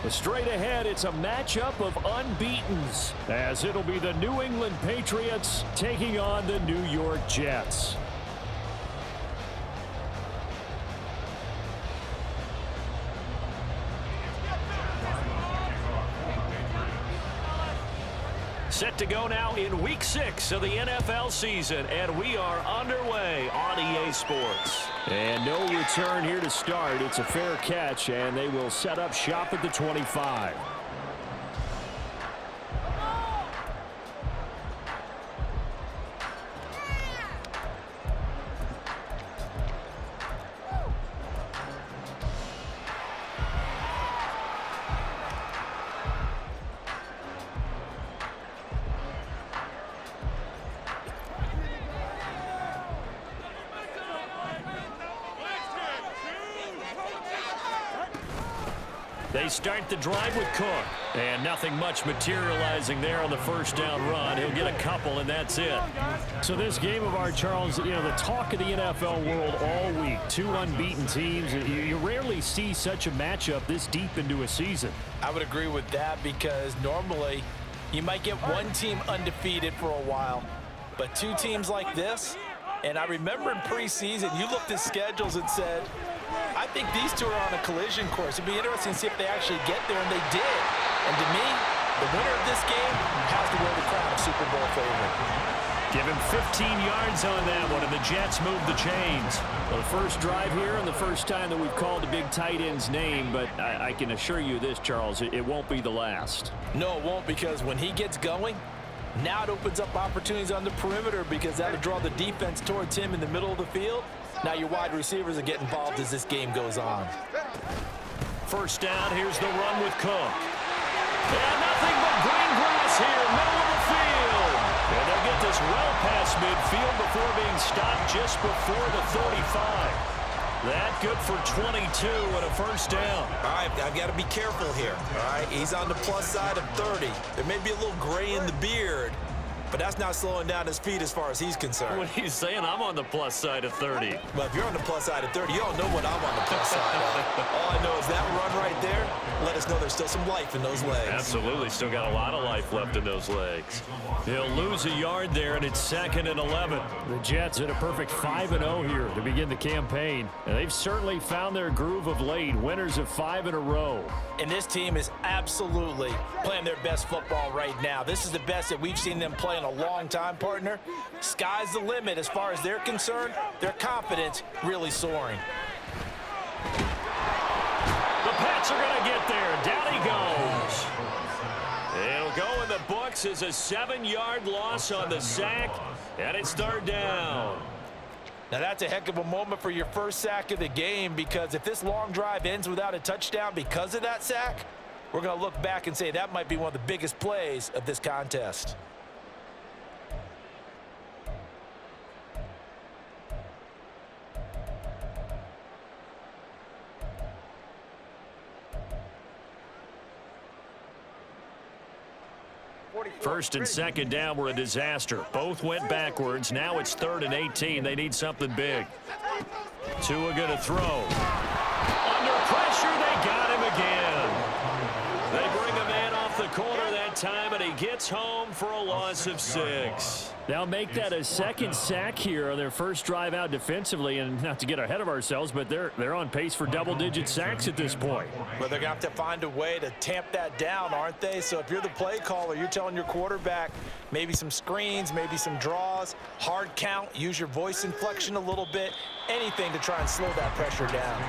Straight ahead, it's a matchup of unbeatens, as it'll be the New England Patriots taking on the New York Jets. Set to go now in Week 6 of the NFL season, and we are underway on EA Sports. And no return here to start. It's a fair catch, and they will set up shop at the 25. They start the drive with Cook. And nothing much materializing there on the first down run. He'll get a couple, and that's it. So this game of ours, Charles, you know, the talk of the NFL world all week. Two unbeaten teams. You rarely see such a matchup this deep into a season. I would agree with that because normally you might get one team undefeated for a while. But two teams like this, and I remember in preseason, you looked at schedules and said, I think these two are on a collision course. It'd be interesting to see if they actually get there, and they did. And to me, the winner of this game has to wear the crown of Super Bowl favorite. Give him 15 yards on that one, and the Jets move the chains. Well, the first drive here and the first time that we've called the big tight end's name, but I can assure you this, Charles, it won't be the last. No, it won't, because when he gets going, now it opens up opportunities on the perimeter because that'll draw the defense towards him in the middle of the field. Now your wide receivers are getting involved as this game goes on. First down, here's the run with Cook. And nothing but green grass here, middle of the field. And they'll get this well past midfield before being stopped just before the 35. That good for 22 and a first down. All right, I've got to be careful here. All right, he's on the plus side of 30. There may be a little gray in the beard, but that's not slowing down his feet as far as he's concerned. What he's saying, I'm on the plus side of 30. Well, if you're on the plus side of 30, you don't know what I'm on the plus side of. All I know is that run right there let us know there's still some life in those legs. Absolutely, still got a lot of life left in those legs. He'll lose a yard there, and it's 2nd and 11. The Jets at a perfect 5-0 here to begin the campaign. And they've certainly found their groove of late, winners of 5 in a row. And this team is absolutely playing their best football right now. This is the best that we've seen them play in a long time, partner. Sky's the limit as far as they're concerned. Their confidence really soaring. The Pats are going to get there. Down he goes. It'll go in the books as a 7-yard loss on the sack, and it's 3rd down. Now that's a heck of a moment for your first sack of the game, because if this long drive ends without a touchdown because of that sack, we're going to look back and say that might be one of the biggest plays of this contest. First and second down were a disaster. Both went backwards. Now it's 3rd and 18. They need something big. Tua going to throw. Under pressure, they got him again. They bring a man off the corner that time, and he gets home for a loss of 6. Now make that a second sack here on their first drive out defensively, and not to get ahead of ourselves, but they're on pace for double-digit sacks at this point. Well, they're going to have to find a way to tamp that down, aren't they? So if you're the play caller, you're telling your quarterback maybe some screens, maybe some draws, hard count, use your voice inflection a little bit, anything to try and slow that pressure down.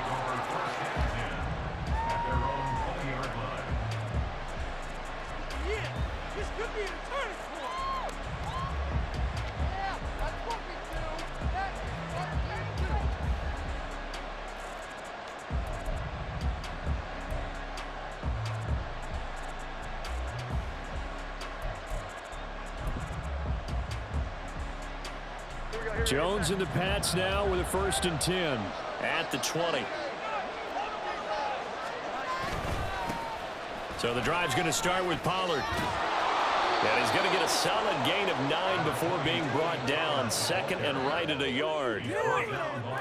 Jones and the Pats now with a 1st and 10 at the 20. So the drive's going to start with Pollard. And he's going to get a solid gain of 9 before being brought down. Second and right at a yard.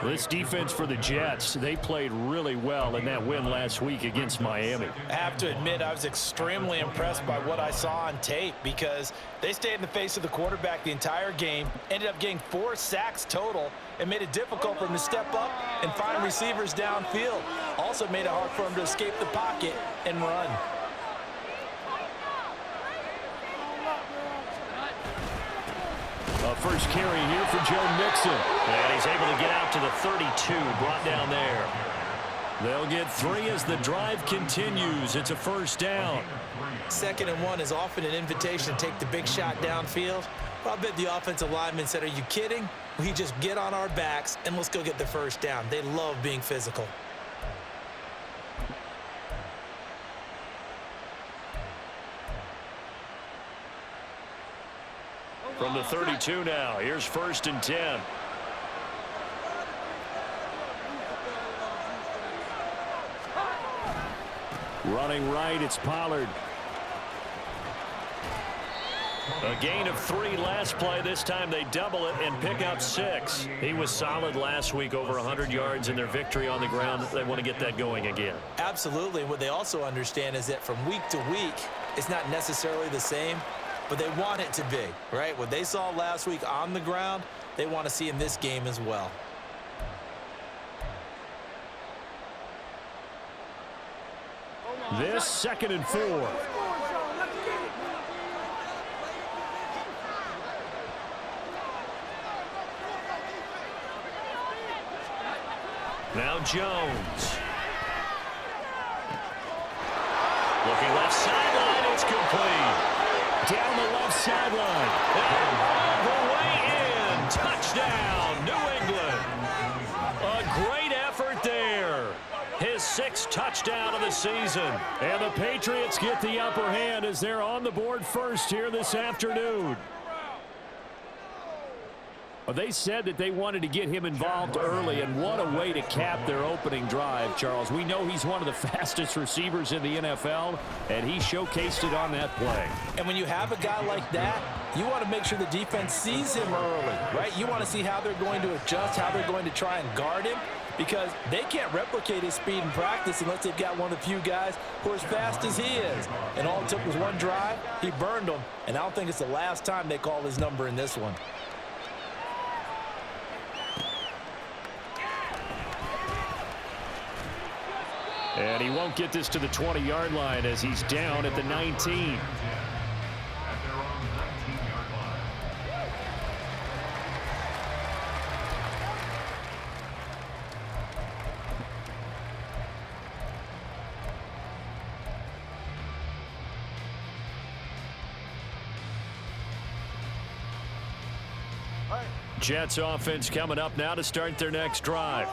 This defense for the Jets, they played really well in that win last week against Miami. I have to admit, I was extremely impressed by what I saw on tape because they stayed in the face of the quarterback the entire game, ended up getting 4 sacks total, and made it difficult for him to step up and find receivers downfield. Also made it hard for him to escape the pocket and run. First carry here for Joe Mixon. And he's able to get out to the 32, brought down there. They'll get 3 as the drive continues. It's a first down. 2nd and 1 is often an invitation to take the big shot downfield. Well, I bet the offensive lineman said, are you kidding? We just get on our backs and let's go get the first down. They love being physical. From the 32 now, here's 1st and 10. Running right, it's Pollard. A gain of 3 last play. This time they double it and pick up 6. He was solid last week, over 100 yards in their victory on the ground. They want to get that going again. Absolutely. What they also understand is that from week to week, it's not necessarily the same, but they want it to be, right? What they saw last week on the ground, they want to see in this game as well. This 2nd and 4. Now Jones. Looking left sideline, it's complete. Down the left sideline. And all the way in. Touchdown, New England. A great effort there. His 6th touchdown of the season. And the Patriots get the upper hand as they're on the board first here this afternoon. They said that they wanted to get him involved early, and what a way to cap their opening drive, Charles. We know he's one of the fastest receivers in the NFL, and he showcased it on that play. And when you have a guy like that, you want to make sure the defense sees him early, right? You want to see how they're going to adjust, how they're going to try and guard him, because they can't replicate his speed in practice unless they've got one of the few guys who are as fast as he is. And all it took was one drive. He burned them, and I don't think it's the last time they call his number in this one. And he won't get this to the 20-yard line as he's down at the 19. Jets offense coming up now to start their next drive.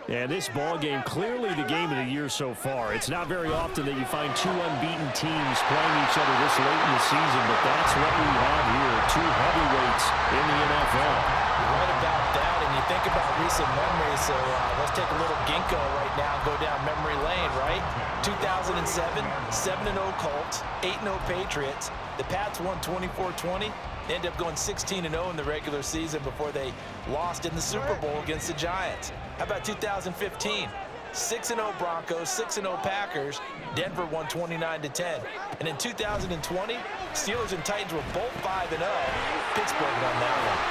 And this ball game, clearly the game of the year so far. It's not very often that you find 2 unbeaten teams playing each other this late in the season, but that's what we have here, 2 heavyweights in the NFL. You're right about that, and you think about recent memories, so let's take a little ginkgo right now and go down memory lane, right? 2007, 7-0 Colts, 8-0 Patriots. The Pats won 24-20. They ended up going 16-0 in the regular season before they lost in the Super Bowl against the Giants. How about 2015? 6-0 Broncos, 6-0 Packers. Denver won 29-10. And in 2020, Steelers and Titans were both 5-0. Pittsburgh won that one.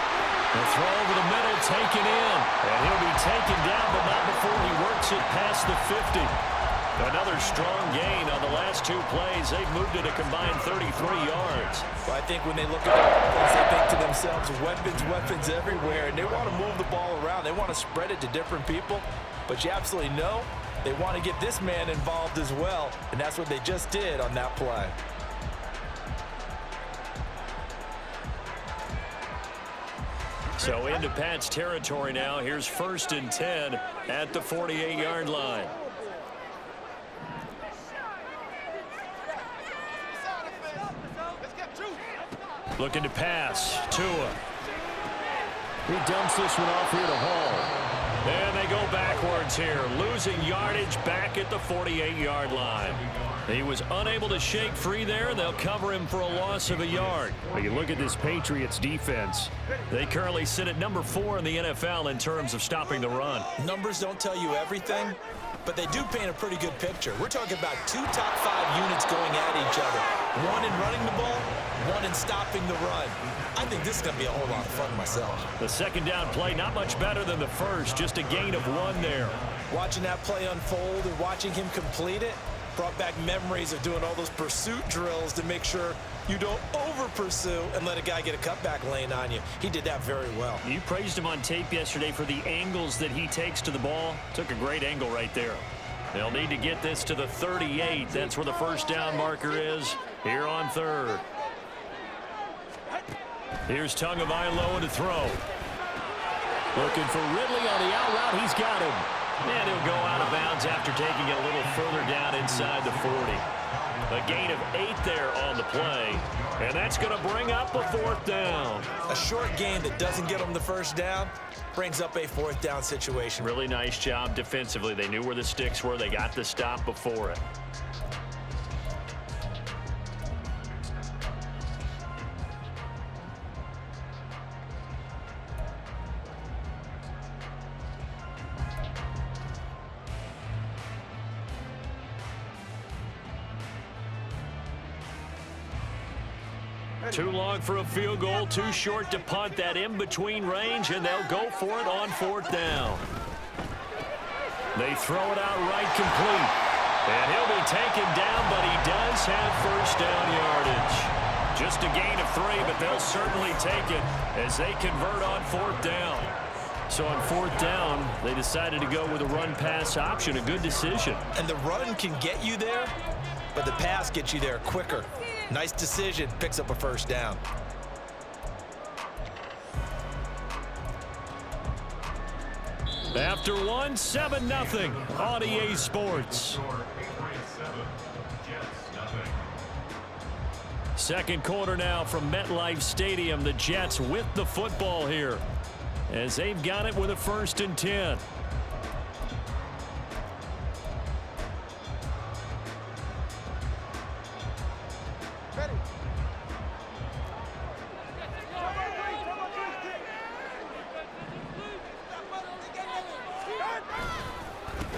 The throw over the middle, taken in. And he'll be taken down, but not before he works it past the 50. Another strong gain on the last 2 plays. They've moved it a combined 33 yards. Well, I think when they look at offense, they think to themselves, weapons everywhere, and they want to move the ball around. They want to spread it to different people, but you absolutely know they want to get this man involved as well, and that's what they just did on that play. So into Pat's territory now. Here's 1st and 10 at the 48-yard line. Looking to pass. Tua. He dumps this one off here to Hall. And they go backwards here, losing yardage back at the 48-yard line. He was unable to shake free there. They'll cover him for a loss of a yard. Well, you look at this Patriots defense. They currently sit at number 4 in the NFL in terms of stopping the run. Numbers don't tell you everything, but they do paint a pretty good picture. We're talking about 2 top 5 units going at each other. One in running the ball, one in stopping the run. I think this is going to be a whole lot of fun myself. The second down play, not much better than the first, just a gain of 1 there. Watching that play unfold and watching him complete it brought back memories of doing all those pursuit drills to make sure you don't over-pursue and let a guy get a cutback lane on you. He did that very well. You praised him on tape yesterday for the angles that he takes to the ball. Took a great angle right there. They'll need to get this to the 38. That's where the first down marker is here on 3rd. Here's Tagovailoa to throw. Looking for Ridley on the out route. He's got him. And he'll go out of bounds after taking it a little further down inside the 40. A gain of 8 there on the play. And that's going to bring up a 4th down. A short gain that doesn't get them the first down brings up a 4th down situation. Really nice job defensively. They knew where the sticks were. They got the stop before it. Too long for a field goal, too short to punt. That in-between range, and they'll go for it on 4th down. They throw it out right complete. And he'll be taken down, but he does have first down yardage. Just a gain of 3, but they'll certainly take it as they convert on 4th down. So on 4th down, they decided to go with a run-pass option, a good decision. And the run can get you there, but the pass gets you there quicker. Nice decision, picks up a first down. After 1, 7-0 on EA Sports. Second quarter now from MetLife Stadium. The Jets with the football here as they've got it with a 1st and 10.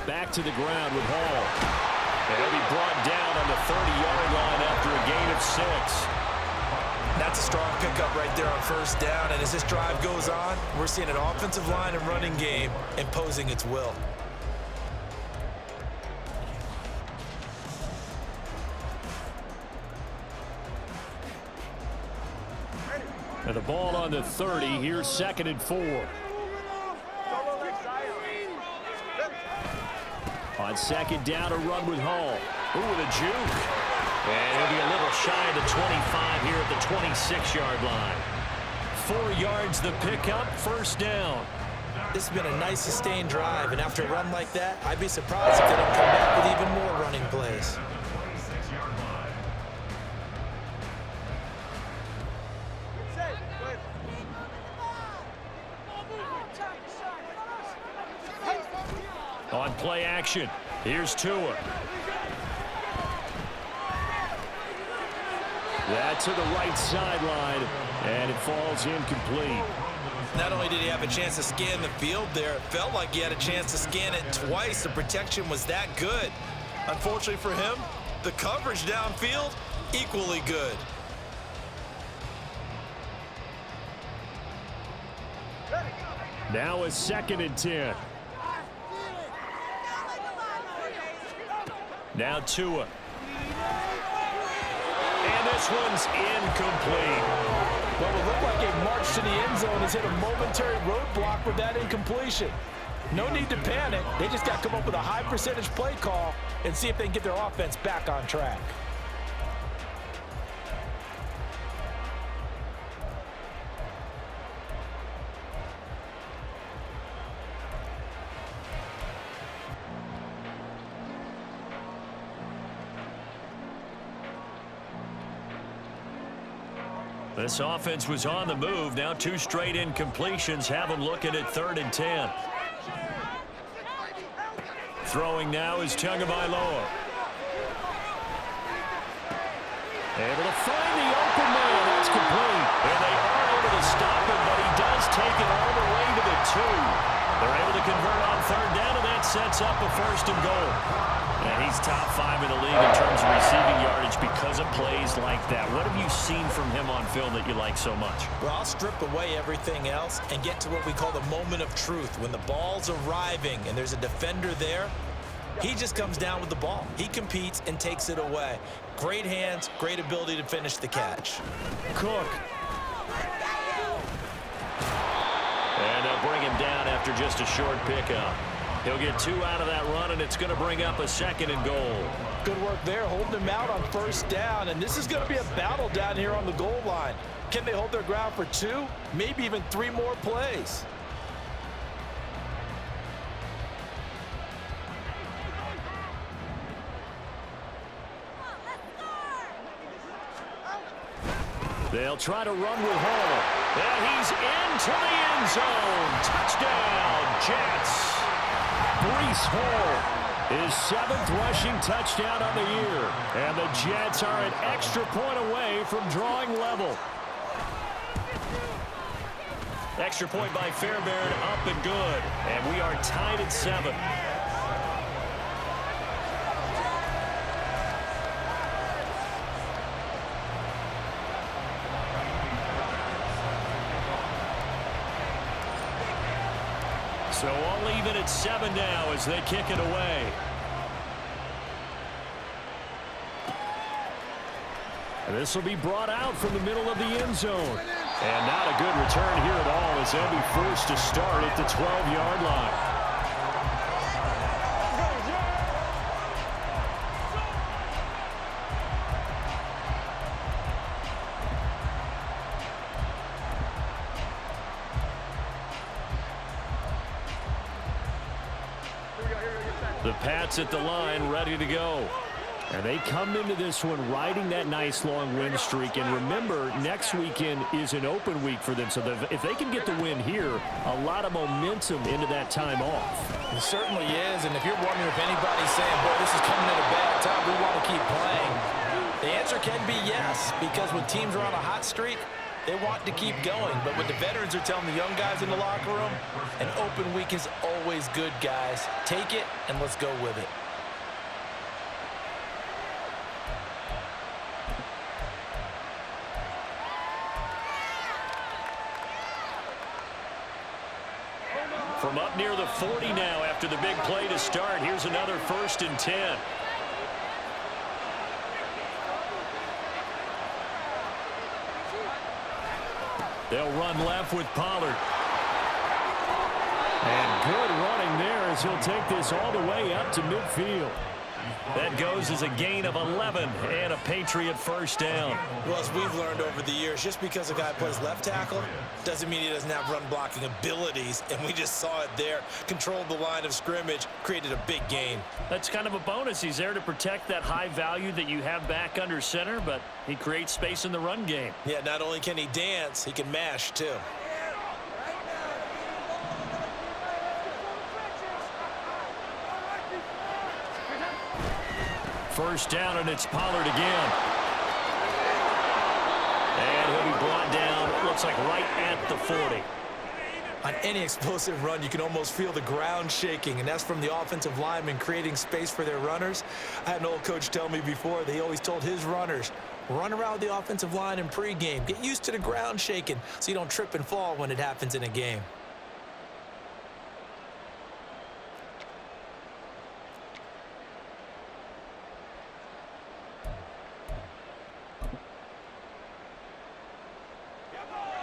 Back to the ground with Hall. And he'll be brought down on the 30-yard line after a gain of 6. That's a strong pickup right there on first down. And as this drive goes on, we're seeing an offensive line and running game imposing its will. And the ball on the 30. Here's 2nd and 4. On 2nd down, a run with Hall. Ooh, with a juke. And he'll be a little shy of the 25 here at the 26-yard line. 4 yards the pickup, first down. This has been a nice sustained drive, and after a run like that, I'd be surprised if they don't come back with even more running plays. On play action, here's Tua. That to the right sideline, and it falls incomplete. Not only did he have a chance to scan the field there, it felt like he had a chance to scan it twice. The protection was that good. Unfortunately for him, the coverage downfield, equally good. Now a 2nd and 10. Now Tua. And this one's incomplete. Well, it looked like a march to the end zone has hit a momentary roadblock with that incompletion. No need to panic. They just got to come up with a high percentage play call and see if they can get their offense back on track. This offense was on the move. Now 2 straight incompletions have them looking at 3rd and 10. Throwing now is Tagovailoa. Able to find the open man. That's complete. And they are able to stop him, but he does take it all the way to the 2. They're able to convert on third down, and that sets up a 1st and goal. And he's top 5 in the league in terms of receiving yardage because of plays like that. What have you seen from him on film that you like so much? Well, I'll strip away everything else and get to what we call the moment of truth. When the ball's arriving and there's a defender there, he just comes down with the ball. He competes and takes it away. Great hands, great ability to finish the catch. Cook. And they'll bring him down after just a short pickup. He'll get 2 out of that run, and it's going to bring up a 2nd and goal. Good work there, holding him out on 1st down, and this is going to be a battle down here on the goal line. Can they hold their ground for 2, maybe even 3 more plays? They'll try to run with Hall. And he's into the end zone. Touchdown, Jets. Breece Hall, his 7th rushing touchdown on the year. And the Jets are an extra point away from drawing level. Extra point by Fairbairn, up and good. And we are tied at 7. So all even at 7 now as they kick it away. And this will be brought out from the middle of the end zone. And not a good return here at all as they'll be forced to start at the 12-yard line. The Pats at the line, ready to go. And they come into this one riding that nice long win streak. And remember, next weekend is an open week for them. So if they can get the win here, a lot of momentum into that time off. It certainly is. And if you're wondering if anybody's saying, boy, this is coming at a bad time, we want to keep playing, the answer can be yes. Because when teams are on a hot streak, they want to keep going. But what the veterans are telling the young guys in the locker room, an open week is always good, guys. Take it, and let's go with it. From up near the 40 now after the big play to start, here's another 1st and 10. They'll run left with Pollard. And good running there as he'll take this all the way up to midfield. That goes as a gain of 11 and a Patriot 1st down. Well, as we've learned over the years, just because a guy plays left tackle doesn't mean he doesn't have run blocking abilities. And we just saw it there. Controlled the line of scrimmage, created a big gain. That's kind of a bonus. He's there to protect that high value that you have back under center, but he creates space in the run game. Yeah, not only can he dance, he can mash too. First down, and it's Pollard again. And he'll be brought down, looks like right at the 40. On any explosive run, you can almost feel the ground shaking, and that's from the offensive linemen creating space for their runners. I had an old coach tell me before, they always told his runners, run around the offensive line in pregame. Get used to the ground shaking so you don't trip and fall when it happens in a game.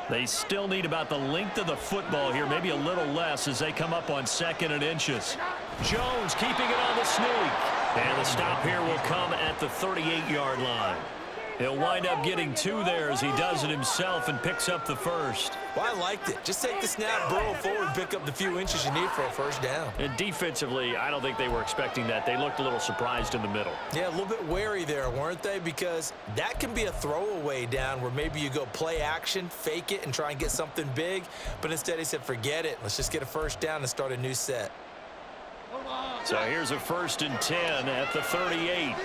They still need about the length of the football here, maybe a little less as they come up on 2nd and inches. Jones keeping it on the sneak. And the stop here will come at the 38-yard line. He'll wind up getting 2 there as he does it himself and picks up the 1st. Well, I liked it. Just take the snap, burrow forward, pick up the few inches you need for a 1st down. And defensively, I don't think they were expecting that. They looked a little surprised in the middle. Yeah, a little bit wary there, weren't they? Because that can be a throwaway down where maybe you go play action, fake it, and try and get something big. But instead, he said, forget it. Let's just get a 1st down and start a new set. So here's a 1st and 10 at the 38.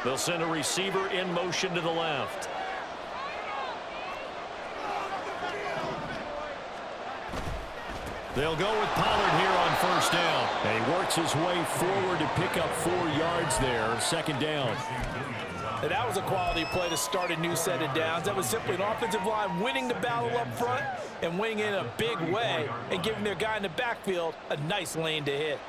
They'll send a receiver in motion to the left. They'll go with Pollard here on 1st down. And he works his way forward to pick up 4 yards there, 2nd down. And that was a quality play to start a new set of downs. That was simply an offensive line winning the battle up front and winning in a big way and giving their guy in the backfield a nice lane to hit.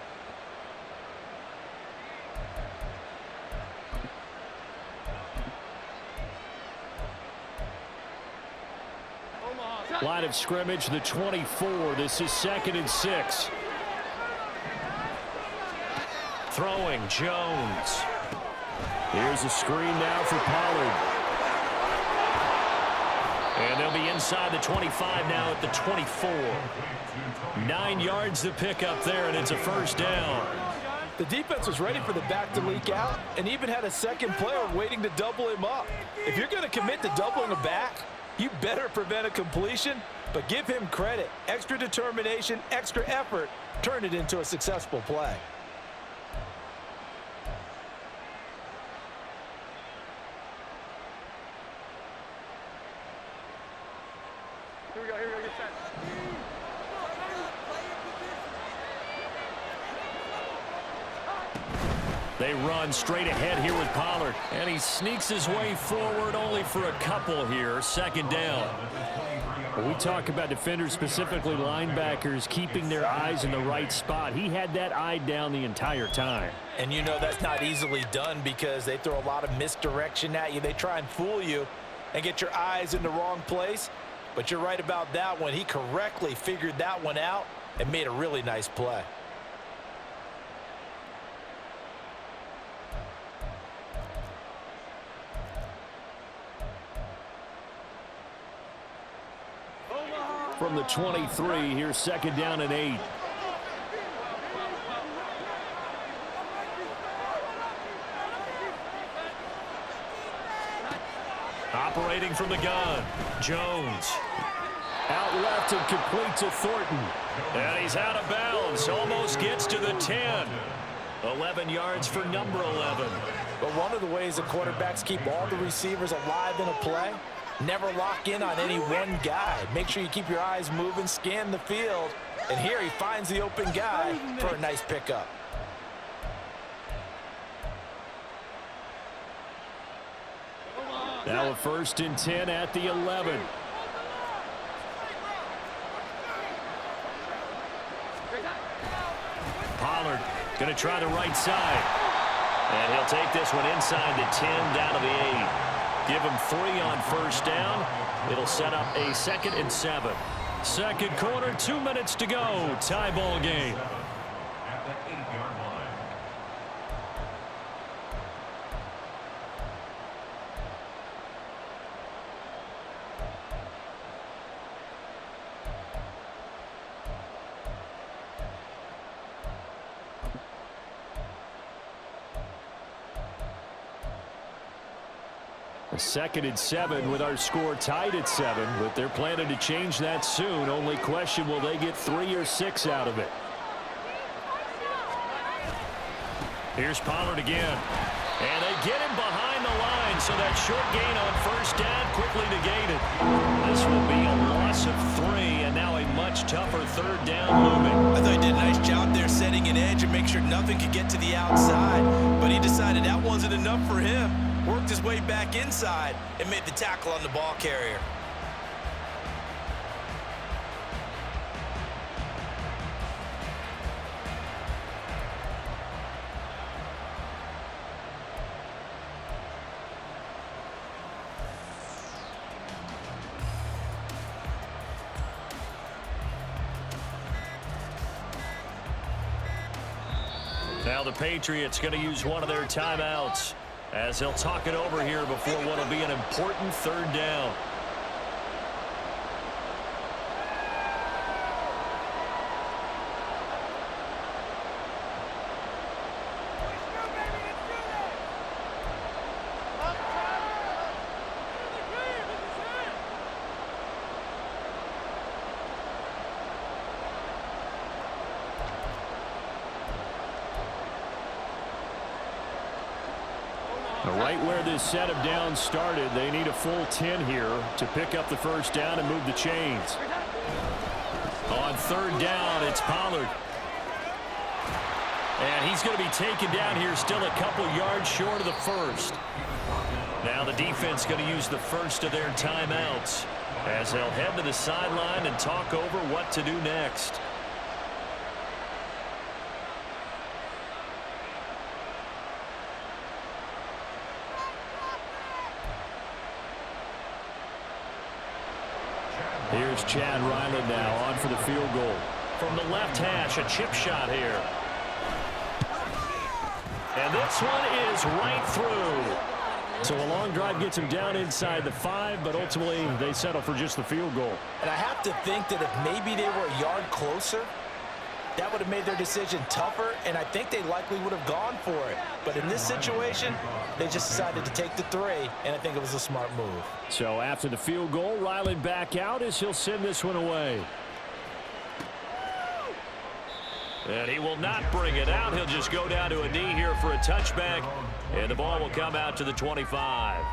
Line of scrimmage, the 24. This is 2nd and 6. Throwing, Jones. Here's a screen now for Pollard. And they'll be inside the 25 now at the 24. 9 yards to pick up there, and it's a 1st down. The defense was ready for the back to leak out and even had a second player waiting to double him up. If you're going to commit to doubling a back, you better prevent a completion, but give him credit. Extra determination, extra effort, turn it into a successful play. Here we go, get set. They run straight ahead here with Pollard. And he sneaks his way forward only for a couple here. 2nd down. When we talk about defenders, specifically linebackers, keeping their eyes in the right spot, he had that eye down the entire time. And you know that's not easily done because they throw a lot of misdirection at you. They try and fool you and get your eyes in the wrong place. But you're right about that one. He correctly figured that one out and made a really nice play. From the 23, here's 2nd down and 8. Operating from the gun, Jones. Out left and complete to Thornton. And he's out of bounds. Almost gets to the 10. 11 yards for number 11. But one of the ways the quarterbacks keep all the receivers alive in a play, never lock in on any one guy. Make sure you keep your eyes moving, scan the field. And here he finds the open guy for a nice pickup. Now a 1st and 10 at the 11. Pollard going to try the right side. And he'll take this one inside the 10 down to the 8. Give him 3 on 1st down. It'll set up a 2nd and 7. 2nd quarter, 2 minutes to go. Tie ball game. A 2nd and 7 with our score tied at 7, but they're planning to change that soon. Only question, will they get 3 or 6 out of it? Here's Pollard again. And they get him behind the line, so that short gain on 1st down quickly negated. This will be a loss of 3, and now a much tougher 3rd down looming. I thought he did a nice job there setting an edge and make sure nothing could get to the outside, but he decided that wasn't enough for him. Worked his way back inside and made the tackle on the ball carrier. Now the Patriots going to use one of their timeouts as they'll talk it over here before what will be an important 3rd down. Right where this set of downs started, they need a full 10 here to pick up the first down and move the chains. On third down, it's Pollard. And he's going to be taken down here, still a couple yards short of the first. Now the defense going to use the first of their timeouts as they'll head to the sideline and talk over what to do next. Here's Chad Ryland now on for the field goal. From the left hash, a chip shot here. And this one is right through. So a long drive gets him down inside the 5, but ultimately they settle for just the field goal. And I have to think that if maybe they were a yard closer, that would have made their decision tougher, and I think they likely would have gone for it. But in this situation, they just decided to take the 3, and I think it was a smart move. So after the field goal, Ryland back out as he'll send this one away. And he will not bring it out. He'll just go down to a knee here for a touchback, and the ball will come out to the 25.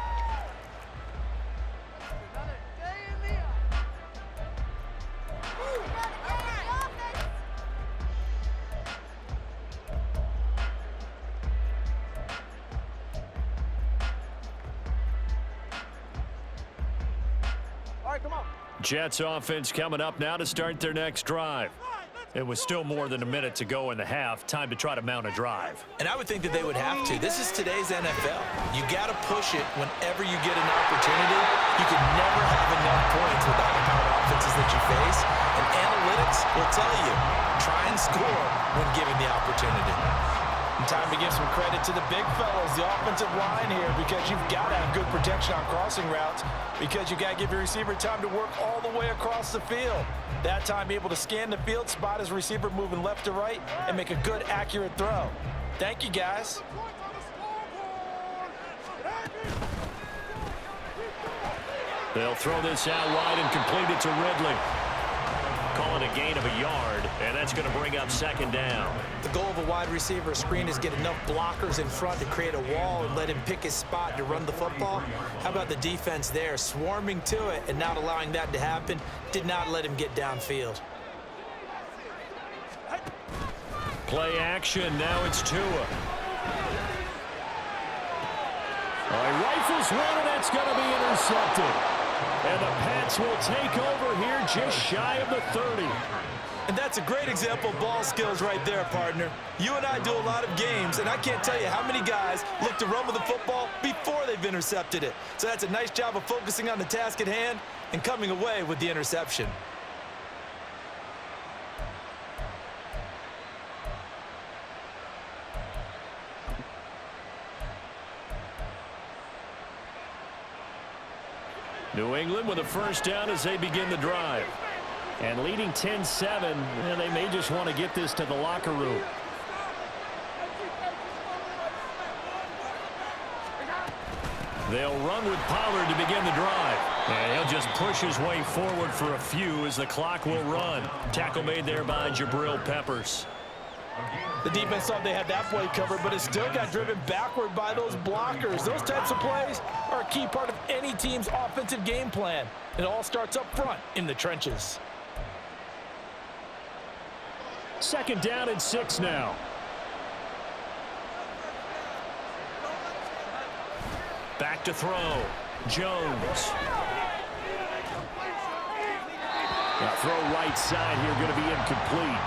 Jets offense coming up now to start their next drive. It was still more than a minute to go in the half. Time to try to mount a drive. And I would think that they would have to. This is today's NFL. You got to push it whenever you get an opportunity. You can never have enough points with the high-powered offenses that you face. And analytics will tell you, try and score when given the opportunity. And time to give some credit to the big fellas, the offensive line here, because you've got to have good protection on crossing routes, because you got to give your receiver time to work all the way across the field. That time able to scan the field, spot his receiver moving left to right, and make a good, accurate throw. Thank you, guys. They'll throw this out wide and complete it to Ridley. Call it a gain of a yard, and that's going to bring up second down. The goal of a wide receiver screen is get enough blockers in front to create a wall and let him pick his spot to run the football. How about the defense there, swarming to it and not allowing that to happen? Did not let him get downfield. Play action, now it's Tua. All right, rifles one, and that's going to be intercepted. And the Pats will take over here just shy of the 30. And that's a great example of ball skills right there, partner. You and I do a lot of games, and I can't tell you how many guys look to run with the football before they've intercepted it. So that's a nice job of focusing on the task at hand and coming away with the interception. New England with a first down as they begin the drive. And leading 10-7, and they may just want to get this to the locker room. They'll run with Pollard to begin the drive. And he'll just push his way forward for a few as the clock will run. Tackle made there by Jabril Peppers. The defense thought they had that play covered, but it still got driven backward by those blockers. Those types of plays are a key part of any team's offensive game plan. It all starts up front in the trenches. Second down and 6 now. Back to throw. Jones. Now throw right side here, going to be incomplete.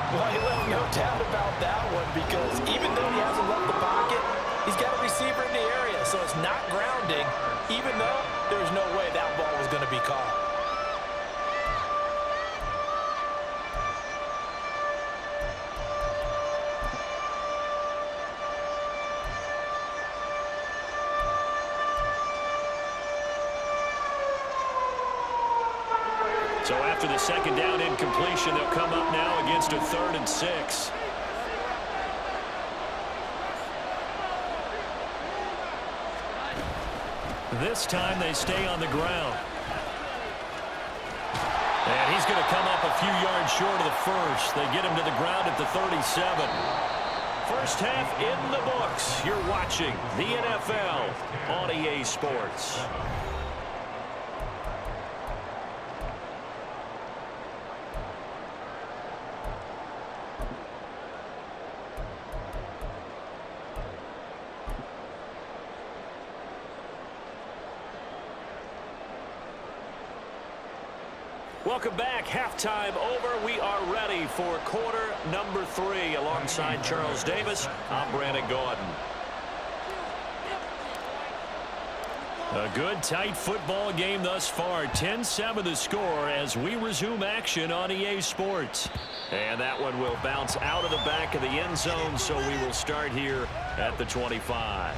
Well, he left no doubt about that one, because even though he hasn't left the pocket, he's got a receiver in the area, so it's not grounding, even though there's no way that ball was going to be caught. So after the second down incompletion, they'll come up now against a 3rd and 6. This time they stay on the ground. And he's going to come up a few yards short of the first. They get him to the ground at the 37. First half in the books. You're watching the NFL on EA Sports. Welcome back. Halftime over. We are ready for quarter number 3. Alongside Charles Davis, I'm Brandon Gordon. A good, tight football game thus far. 10-7 the score as we resume action on EA Sports. And that one will bounce out of the back of the end zone, so we will start here at the 25.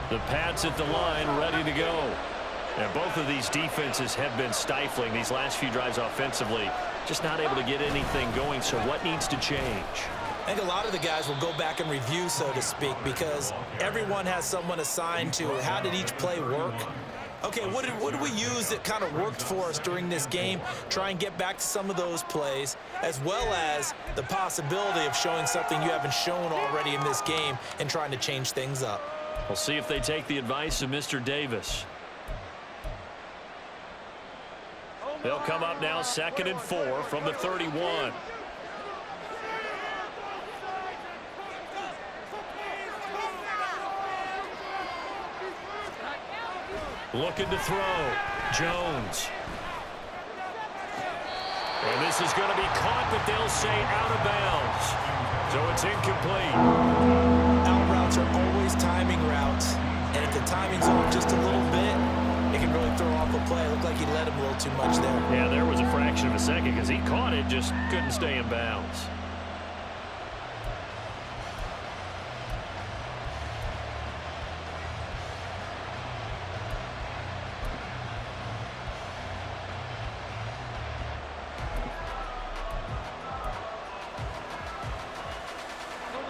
The Pats at the line, ready to go. And both of these defenses have been stifling these last few drives offensively. Just not able to get anything going, so what needs to change? I think a lot of the guys will go back and review, so to speak, because everyone has someone assigned to how did each play work. Okay, what did we use that kind of worked for us during this game? Try and get back to some of those plays, as well as the possibility of showing something you haven't shown already in this game and trying to change things up. We'll see if they take the advice of Mr. Davis. They'll come up now 2nd and 4 from the 31. Looking to throw. Jones. And this is going to be caught, but they'll say out of bounds. So it's incomplete. Out routes are always timing routes, and if the timing's off just a little bit, it can really throw off a play. It looked like he let him a little too much there. Yeah, there was a fraction of a second because he caught it, just couldn't stay in bounds.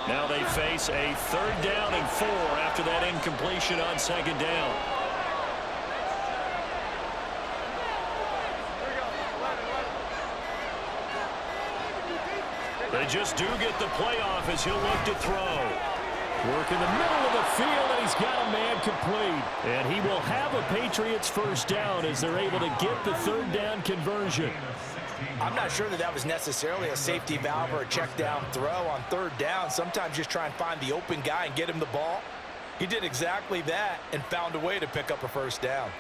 Now they face a 3rd down and 4 after that incompletion on 2nd down. They just do get the playoff as he'll look to throw. Work in the middle of the field, and he's got a man complete. And he will have a Patriots first down as they're able to get the 3rd down conversion. I'm not sure that was necessarily a safety valve or a check down throw on 3rd down. Sometimes just try and find the open guy and get him the ball. He did exactly that and found a way to pick up a first down.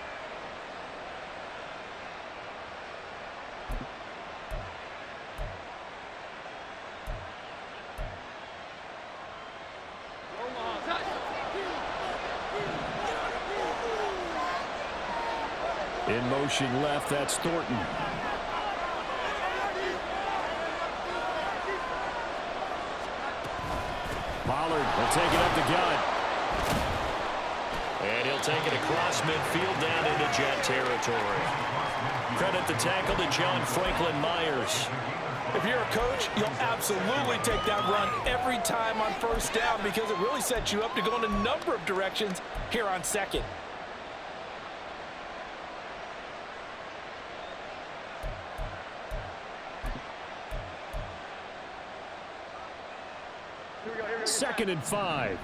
In motion left, that's Thornton. Pollard will take it up the gut. And he'll take it across midfield down into Jet territory. Credit the tackle to John Franklin Myers. If you're a coach, you'll absolutely take that run every time on 1st down because it really sets you up to go in a number of directions here on 2nd. Second and 5.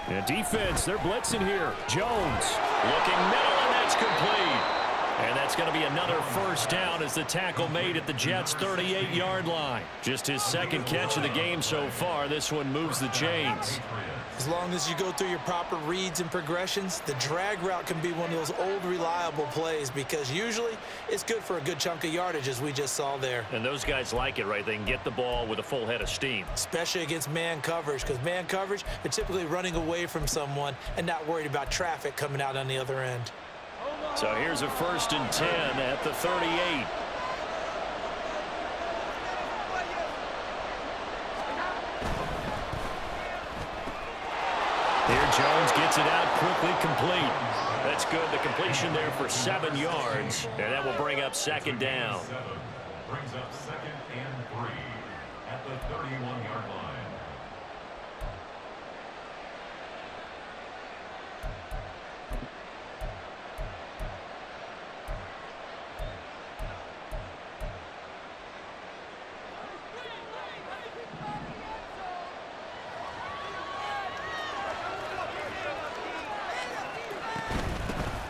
And defense, they're blitzing here. Jones. Looking middle, and that's complete. And that's going to be another first down as the tackle made at the Jets' 38-yard line. Just his 2nd catch of the game so far. This one moves the chains. As long as you go through your proper reads and progressions, the drag route can be one of those old reliable plays because usually it's good for a good chunk of yardage as we just saw there. And those guys like it, right? They can get the ball with a full head of steam. Especially against man coverage because man coverage, they're typically running away from someone and not worried about traffic coming out on the other end. So here's a 1st and 10 at the 38. Here Jones gets it out quickly, complete. That's good. The completion there for 7 yards, and that will bring up second down. Brings up 2nd and 3 at the 31-yard line.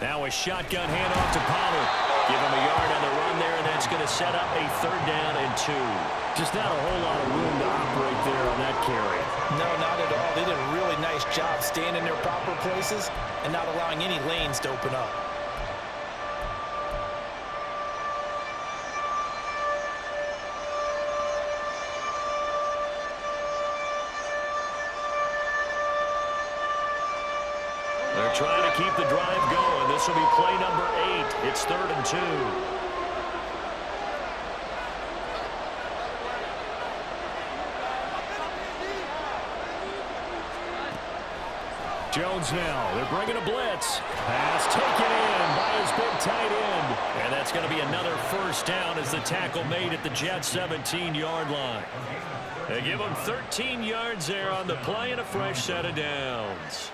Now a shotgun handoff to Pollard. Give him a yard on the run there, and that's going to set up a 3rd down and 2. Just not a whole lot of room to operate there on that carry. No, not at all. They did a really nice job staying in their proper places and not allowing any lanes to open up. They're trying to keep the drive going. This will be play number 8. It's 3rd and 2. Jones now. They're bringing a blitz. Pass taken in by his big tight end. And that's going to be another 1st down as the tackle made at the Jets' 17-yard line. They give him 13 yards there on the play and a fresh set of downs.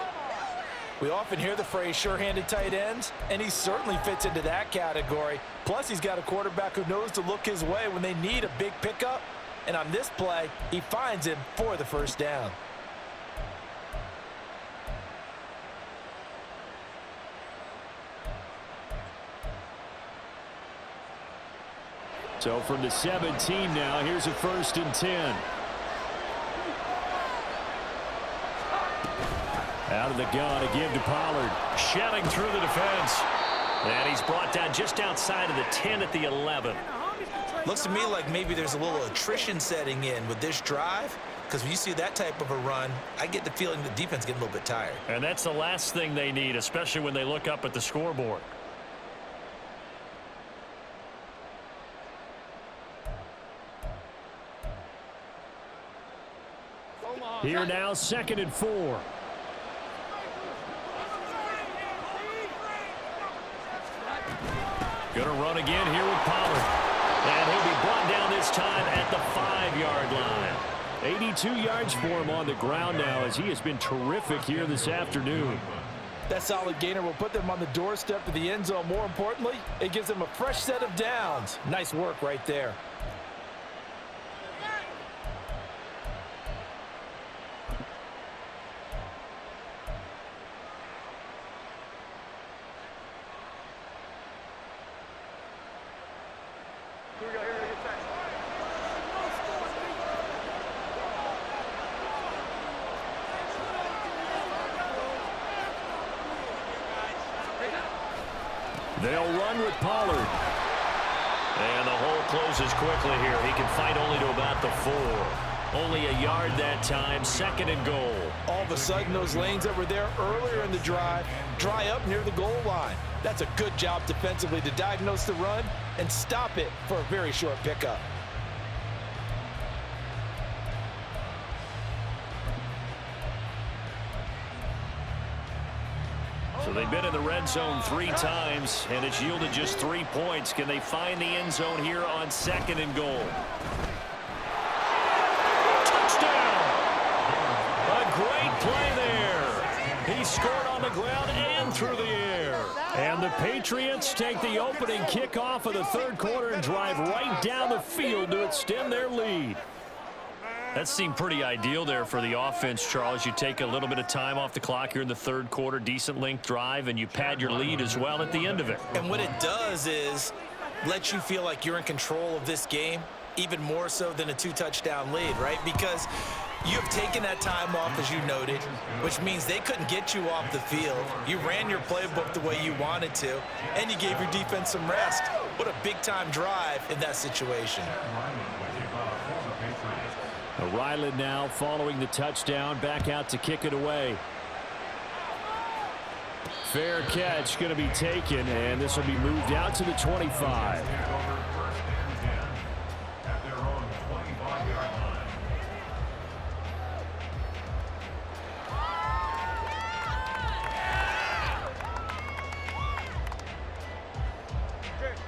We often hear the phrase sure-handed tight ends, and he certainly fits into that category. Plus, he's got a quarterback who knows to look his way when they need a big pickup. And on this play, he finds him for the 1st down. So from the 17 now, here's a 1st and 10. Out of the gun, a give to Pollard. Shelling through the defense. And he's brought down just outside of the 10 at the 11. Looks to me like maybe there's a little attrition setting in with this drive, because when you see that type of a run, I get the feeling the defense getting a little bit tired. And that's the last thing they need, especially when they look up at the scoreboard. Here now, 2nd and 4. Going to run again here with Pollard. And he'll be brought down this time at the 5-yard line. 82 yards for him on the ground now, as he has been terrific here this afternoon. That solid gainer will put them on the doorstep of the end zone. More importantly, it gives them a fresh set of downs. Nice work right there. Here we go, get set. They'll run with Pollard. And the hole closes quickly here. He can fight only to about the 4. Only a yard that time, 2nd and goal. All of a sudden, those lanes that were there earlier in the drive dry up near the goal line. That's a good job defensively to diagnose the run and stop it for a very short pickup. So they've been in the red zone 3 times, and it's yielded just 3 points. Can they find the end zone here on 2nd and goal? Touchdown! A great play there. He scored on the ground and through the air. And the Patriots take the opening kickoff of the 3rd quarter and drive right down the field to extend their lead. That seemed pretty ideal there for the offense, Charles. You take a little bit of time off the clock here in the 3rd quarter, decent length drive, and you pad your lead as well at the end of it. And what it does is let you feel like you're in control of this game, even more so than a 2-touchdown lead, right? Because you have taken that time off, as you noted, which means they couldn't get you off the field. You ran your playbook the way you wanted to, and you gave your defense some rest. What a big-time drive in that situation. Ryland now following the touchdown, back out to kick it away. Fair catch going to be taken, and this will be moved out to the 25.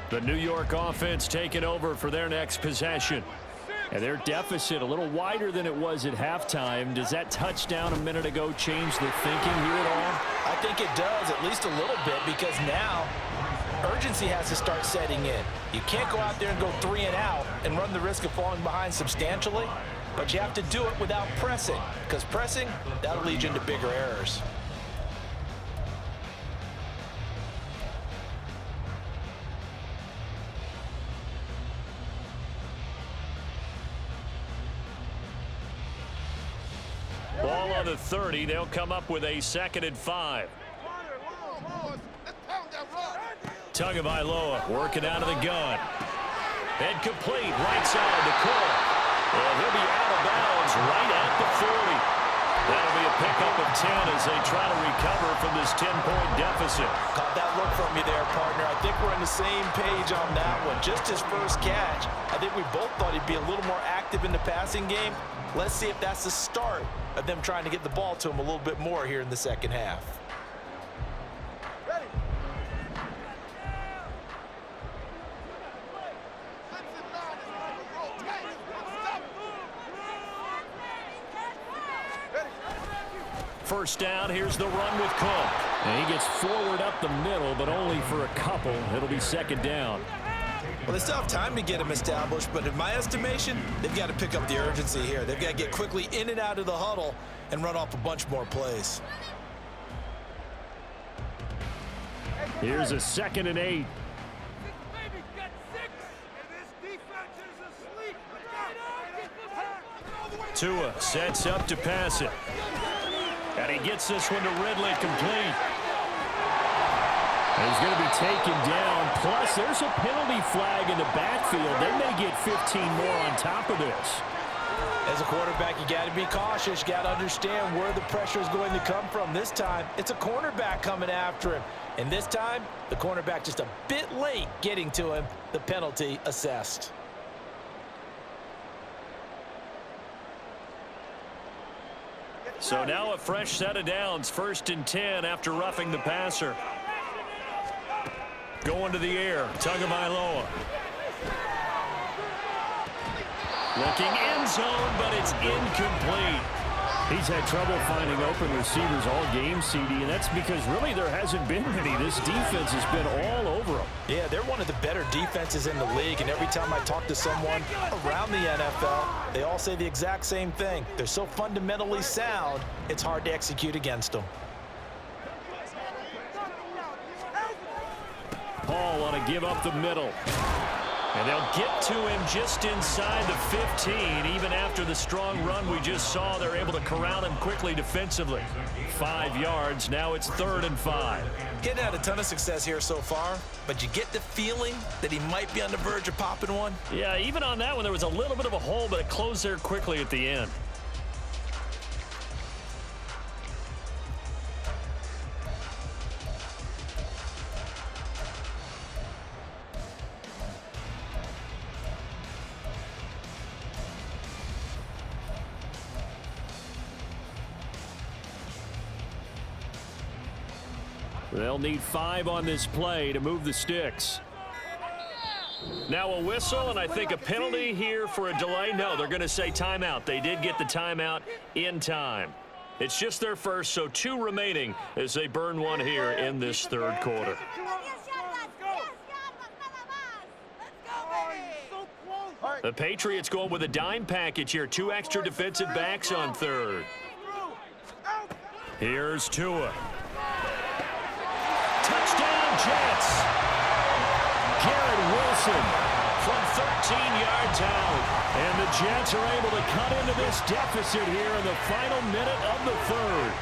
The New York offense taking over for their next possession. And their deficit a little wider than it was at halftime. Does that touchdown a minute ago change the thinking here at all? I think it does, at least a little bit, because now urgency has to start setting in. You can't go out there and go 3 and out and run the risk of falling behind substantially, but you have to do it without pressing, because pressing, that'll lead you into bigger errors. Ball on the 30. They'll come up with a 2nd and 5. Tagovailoa working out of the gun. And complete right side to Cook. And he'll be out of bounds right at the 40. That'll be a pickup of 10 as they try to recover from this 10-point deficit. Caught that look from you there, partner. I think we're on the same page on that one. Just his first catch. I think we both thought he'd be a little more active in the passing game. Let's see if that's the start of them trying to get the ball to him a little bit more here in the second half. First down, here's the run with Cook. And he gets forward up the middle, but only for a couple. It'll be 2nd down. Well, they still have time to get him established, but in my estimation, they've got to pick up the urgency here. They've got to get quickly in and out of the huddle and run off a bunch more plays. Here's a 2nd and 8. Tua sets up to pass it. And he gets this one to Ridley complete. And he's going to be taken down. Plus, there's a penalty flag in the backfield. They may get 15 more on top of this. As a quarterback, you got to be cautious. You got to understand where the pressure is going to come from. This time, it's a cornerback coming after him. And this time, the cornerback just a bit late getting to him. The penalty assessed. So now a fresh set of downs. 1st and 10 after roughing the passer. Going to the air. Tagovailoa. Looking end zone, but it's incomplete. He's had trouble finding open receivers all game, CD, and that's because really there hasn't been many. This defense has been all over them. Yeah, they're one of the better defenses in the league, and every time I talk to someone around the NFL, they all say the exact same thing. They're so fundamentally sound, it's hard to execute against them. Paul on a give up the middle. And they'll get to him just inside the 15. Even after the strong run we just saw, they're able to corral him quickly defensively. 5 yards. Now it's 3rd and 5. Getting had a ton of success here so far, but you get the feeling that he might be on the verge of popping one. Yeah, even on that one, there was a little bit of a hole, but it closed there quickly at the end. They'll need 5 on this play to move the sticks. Now a whistle, and I think a penalty here for a delay. No, they're going to say timeout. They did get the timeout in time. It's just their first, so 2 remaining as they burn one here in this 3rd quarter. The Patriots going with a dime package here. 2 extra defensive backs on 3rd. Here's Tua. Touchdown, Jets. Garrett Wilson from 13 yards out. And the Jets are able to cut into this deficit here in the final minute of the 3rd.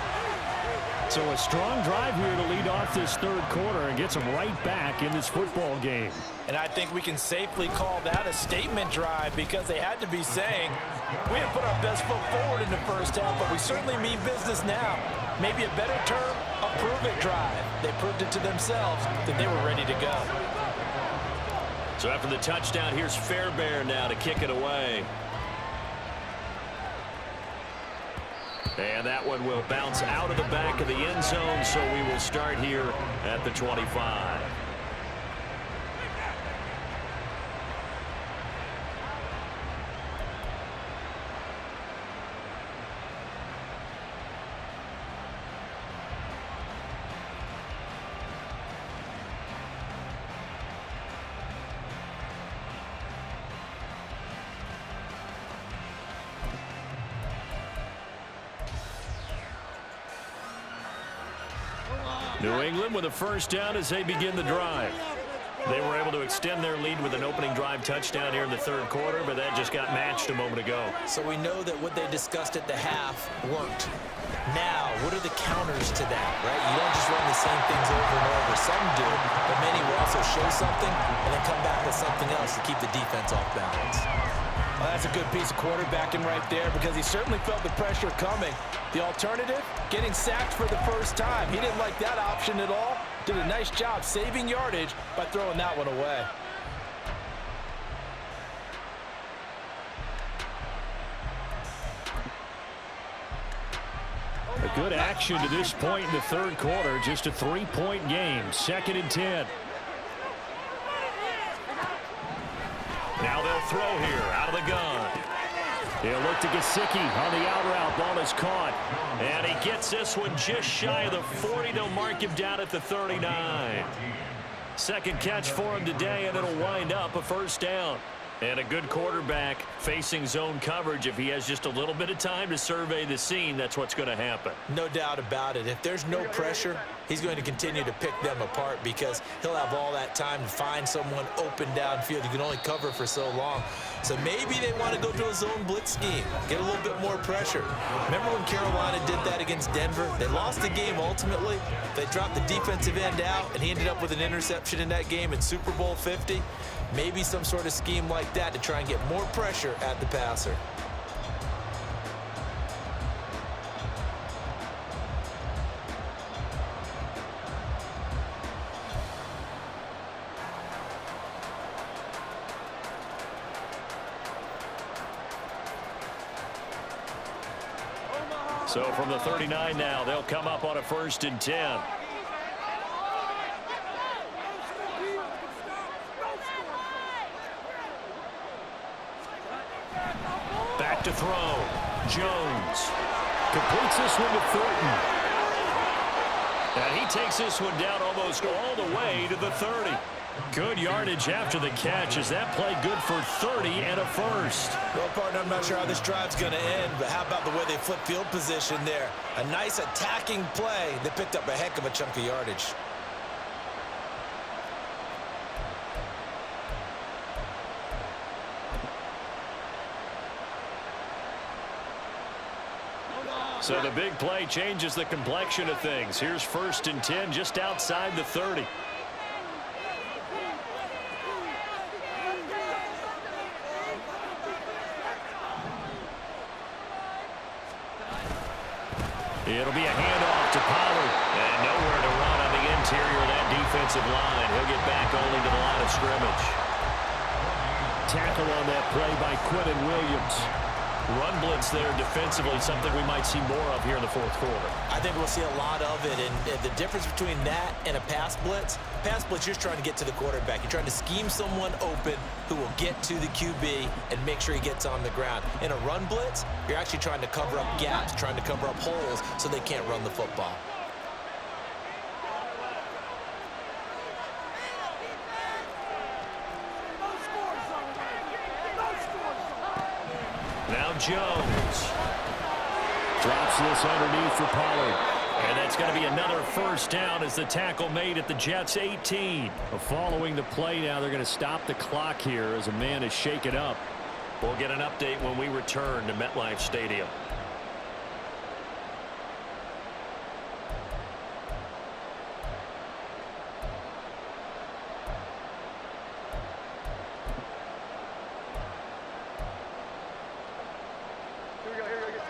So a strong drive here to lead off this 3rd quarter and gets them right back in this football game. And I think we can safely call that a statement drive because they had to be saying, we have put our best foot forward in the first half, but we certainly mean business now. Maybe a better term, a prove-it drive. They proved it to themselves that they were ready to go. So after the touchdown, here's Fairbairn now to kick it away. And that one will bounce out of the back of the end zone, so we will start here at the 25. New England with a first down as they begin the drive. They were able to extend their lead with an opening drive touchdown here in the third quarter, but that just got matched a moment ago. So we know that what they discussed at the half worked. Now, what are the counters to that, right? You don't just run the same things over and over. Some do, but many will also show something and then come back with something else to keep the defense off balance. Well, that's a good piece of quarterbacking right there because he certainly felt the pressure coming. The alternative, getting sacked for the first time. He didn't like that option at all. Did a nice job saving yardage by throwing that one away. A good action to this point in the third quarter. Just a 3-point game. 2nd and 10. Now they'll throw here out of the gun. He'll look to Gesicki on the out route. Ball is caught. And he gets this one just shy of the 40. They'll mark him down at the 39. Second catch for him today, and it'll wind up a first down. And a good quarterback facing zone coverage. If he has just a little bit of time to survey the scene, that's what's going to happen. No doubt about it. If there's no pressure, he's going to continue to pick them apart because he'll have all that time to find someone open downfield. He can only cover for so long. So maybe they want to go to a zone blitz scheme, get a little bit more pressure. Remember when Carolina did that against Denver? They lost the game ultimately. They dropped the defensive end out, and he ended up with an interception in that game in Super Bowl 50. Maybe some sort of scheme like that to try and get more pressure at the passer. So from the 39 now, they'll come up on a 1st and 10. Back to throw. Jones Completes this one to Thornton. And he takes this one down almost all the way to the 30. Good yardage after the catch. Is that play good for 30 and a first? Well, partner, I'm not sure how this drive's going to end, but how about the way they flip field position there? A nice attacking play that picked up a heck of a chunk of yardage. So the big play changes the complexion of things. Here's 1st and 10 just outside the 30. It'll be a handoff to Pollard. And nowhere to run on the interior of that defensive line. He'll get back only to the line of scrimmage. Tackle on that play by Quentin Williams. Run blitz there defensively, something we might see more of here in the fourth quarter. I think we'll see a lot of it, and the difference between that and a pass blitz, you're just trying to get to the quarterback. You're trying to scheme someone open who will get to the QB and make sure he gets on the ground. In a run blitz, you're actually trying to cover up gaps, trying to cover up holes so they can't run the football. Now Jones Drops this underneath for Pollard. And that's going to be another first down as the tackle made at the Jets' 18. Following the play now, they're going to stop the clock here as a man is shaken up. We'll get an update when we return to MetLife Stadium.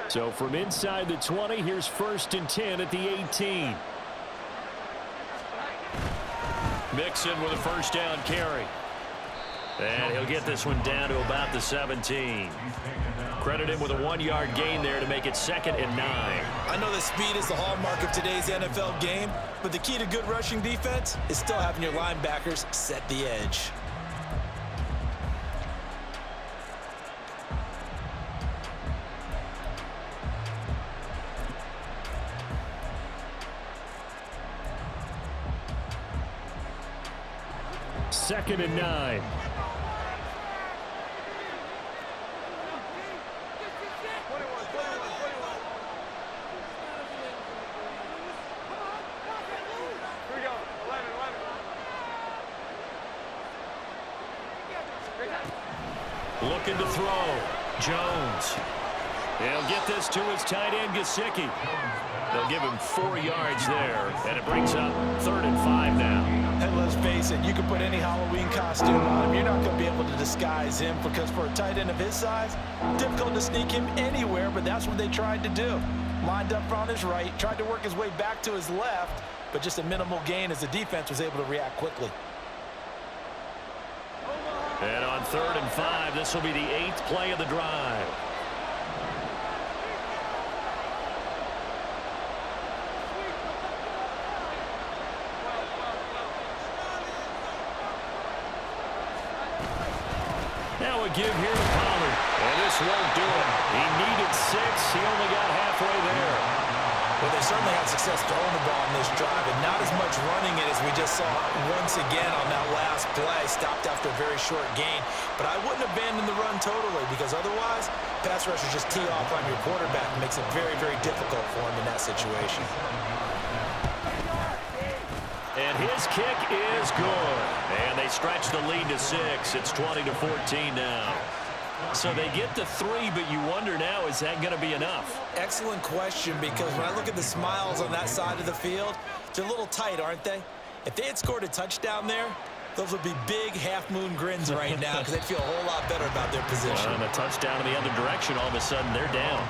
So from inside the 20, here's 1st and 10 at the 18. Mixon with a first down carry. And he'll get this one down to about the 17. Credit him with a 1-yard gain there to make it 2nd and 9. I know that speed is the hallmark of today's NFL game, but the key to good rushing defense is still having your linebackers set the edge. Second and 9. looking to throw. Jones. He'll get this to his tight end, Gesicki. They'll give him 4 yards there, and it brings up 3rd and 5 now. And let's face it, you can put any Halloween costume on him. You're not going to be able to disguise him because for a tight end of his size, difficult to sneak him anywhere, but that's what they tried to do. Lined up on his right, tried to work his way back to his left, but just a minimal gain as the defense was able to react quickly. And on 3rd and 5, this will be the 8th play of the drive. Now a give here to Pollard. And this won't do it. He needed 6. He only got halfway there. Well, they certainly had success throwing the ball in this drive, and not as much running it as we just saw once again on that last play. Stopped after a very short gain. But I wouldn't abandon the run totally because otherwise, pass rushers just tee off on your quarterback and makes it very, very difficult for him in that situation. And his kick is good. And they stretch the lead to 6. It's 20-14 now. So they get to 3, but you wonder now, is that going to be enough? Excellent question, because when I look at the smiles on that side of the field, they're a little tight, aren't they? If they had scored a touchdown there, those would be big half-moon grins right now because they'd feel a whole lot better about their position. And a touchdown in the other direction, all of a sudden they're down.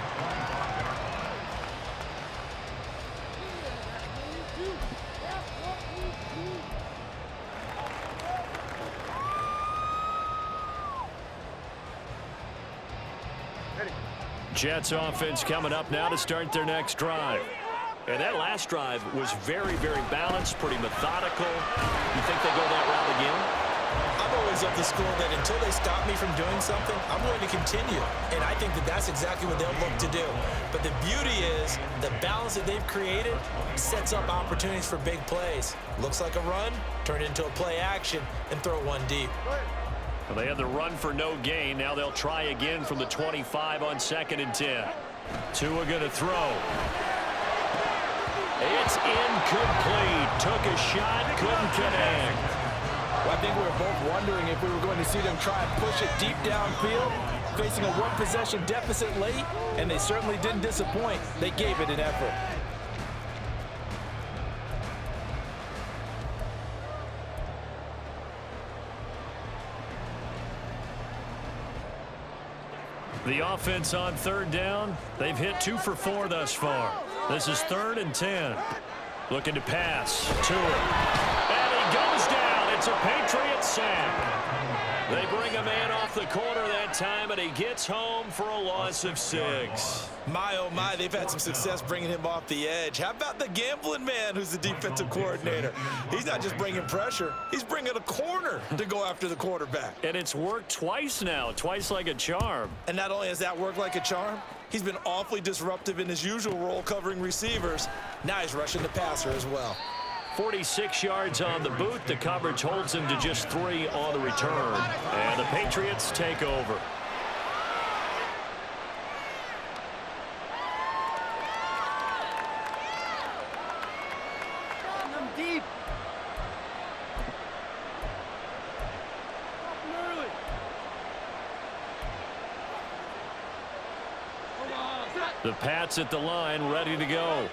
Jets offense coming up now to start their next drive. And that last drive was very, very balanced, pretty methodical. You think they go that route again? I'm always of the school that until they stop me from doing something, I'm going to continue. And I think that that's exactly what they'll look to do. But the beauty is the balance that they've created sets up opportunities for big plays. Looks like a run, turn it into a play action, and throw one deep. Well, they had the run for no gain. Now they'll try again from the 25 on 2nd and 10. Tua going to throw. It's incomplete. Took a shot, couldn't connect. Well, I think we were both wondering if we were going to see them try and push it deep downfield, facing a one-possession deficit late, and they certainly didn't disappoint. They gave it an effort. The offense on 3rd down. They've hit 2 for 4 thus far. This is 3rd and 10. Looking to pass. Tua. And he goes down. It's a Patriots sack. They bring a man off the corner that time, and he gets home for a loss of 6. My, oh my, they've had some success bringing him off the edge. How about the gambling man who's the defensive coordinator? He's not just bringing pressure. He's bringing a corner to go after the quarterback. And it's worked twice now, twice like a charm. And not only has that worked like a charm, he's been awfully disruptive in his usual role covering receivers. Now he's rushing the passer as well. 46 yards on the boot. The coverage holds him to just 3 on the return. And the Patriots take over. Deep. The Pats at the line, ready to go.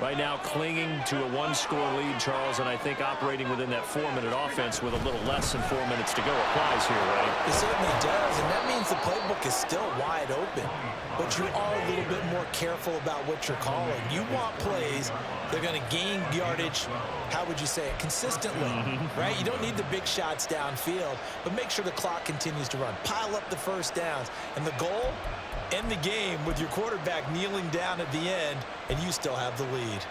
Right now clinging to a 1-score lead, Charles, and I think operating within that 4-minute offense with a little less than 4 minutes to go applies here, right? It certainly does, and that means the playbook is still wide open. But you are a little bit more careful about what you're calling. You want plays that are going to gain yardage, how would you say it, consistently, right? You don't need the big shots downfield, but make sure the clock continues to run. Pile up the first downs, and the goal, end the game with your quarterback kneeling down at the end, and you still have the lead.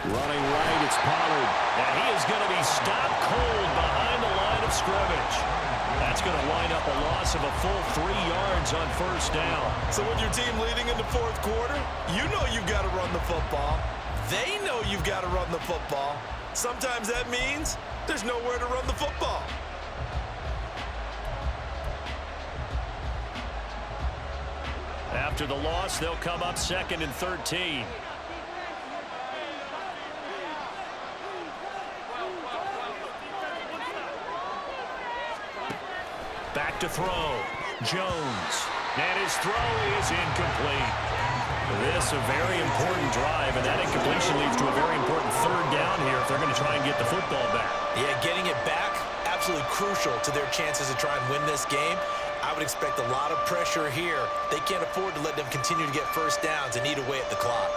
Running right, it's Pollard. And he is going to be stopped cold behind the line of scrimmage. That's going to wind up a loss of a full 3 yards on 1st down. So when your team leading in the 4th quarter, you know you've got to run the football. They know you've got to run the football. Sometimes that means there's nowhere to run the football. After the loss, they'll come up 2nd and 13. Back to throw. Jones. And his throw is incomplete. This a very important drive, and that incompletion leads to a very important 3rd down here if they're going to try and get the football back. Yeah, getting it back, absolutely crucial to their chances to try and win this game. I would expect a lot of pressure here. They can't afford to let them continue to get first downs and eat away at the clock.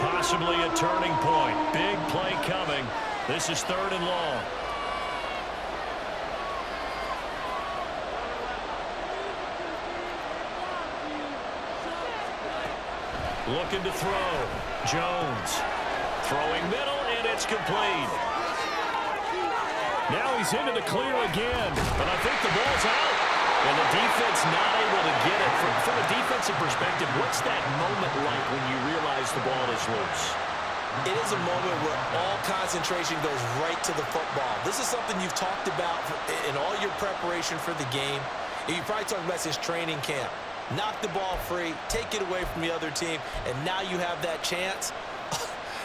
Possibly a turning point. Big play coming. This is 3rd and long. Looking to throw. Jones. Throwing middle, and it's complete. Now he's into the clear again. But I think the ball's out. And the defense not able to get it. From a defensive perspective, what's that moment like when you realize the ball is loose? It is a moment where all concentration goes right to the football. This is something you've talked about in all your preparation for the game. You probably talked about since training camp. Knock the ball free, take it away from the other team, and now you have that chance.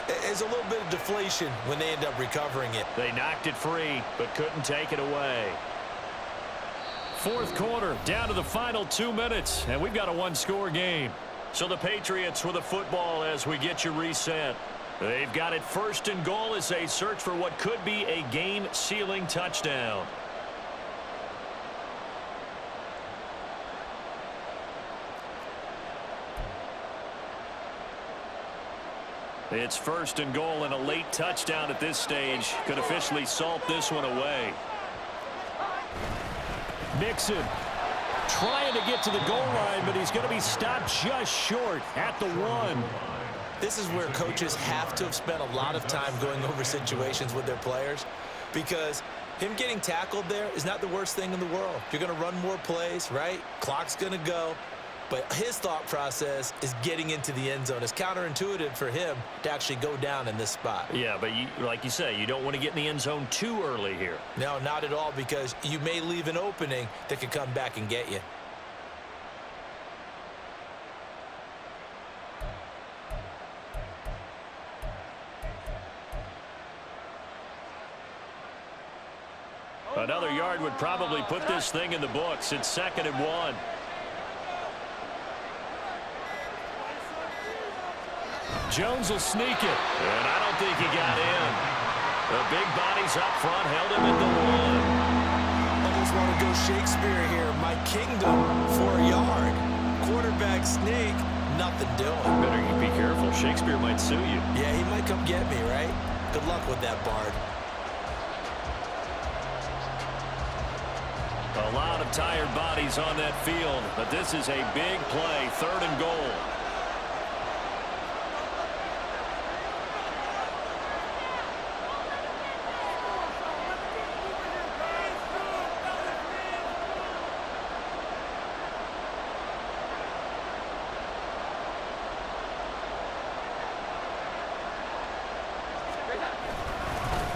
There's a little bit of deflation when they end up recovering it. They knocked it free, but couldn't take it away. 4th quarter, down to the final 2 minutes, and we've got a 1-score game. So the Patriots with the football as we get you reset. They've got it 1st and goal as they search for what could be a game-sealing touchdown. It's 1st and goal, and a late touchdown at this stage could officially salt this one away. Mixon trying to get to the goal line, but he's going to be stopped just short at the 1. This is where coaches have to have spent a lot of time going over situations with their players, because him getting tackled there is not the worst thing in the world. You're going to run more plays, right? Clock's going to go. But his thought process is getting into the end zone. It's counterintuitive for him to actually go down in this spot. Yeah, but like you say, you don't want to get in the end zone too early here. No, not at all, because you may leave an opening that could come back and get you. Another yard would probably put this thing in the books. It's 2nd and 1. Jones will sneak it. And I don't think he got in. The big bodies up front held him at the 1. Almost want to go Shakespeare here. My kingdom for a yard. Quarterback sneak, nothing doing. Better you be careful. Shakespeare might sue you. Yeah, he might come get me, right? Good luck with that, Bard. A lot of tired bodies on that field, but this is a big play. 3rd and goal.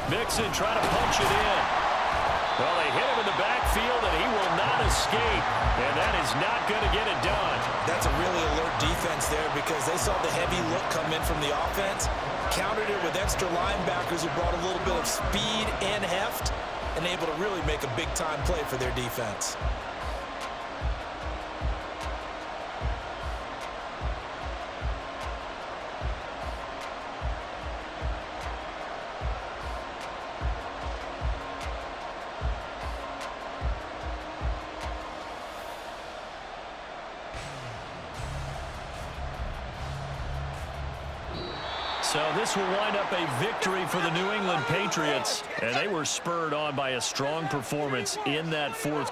Mixon trying to punch it in. Well, they hit him in the backfield, and he will not escape. And that is not going to get it done. That's a really alert defense there, because they saw the heavy look come in from the offense, countered it with extra linebackers who brought a little bit of speed and heft, and able to really make a big-time play for their defense. So this will wind up a victory for the New England Patriots, and they were spurred on by a strong performance in that 4th quarter.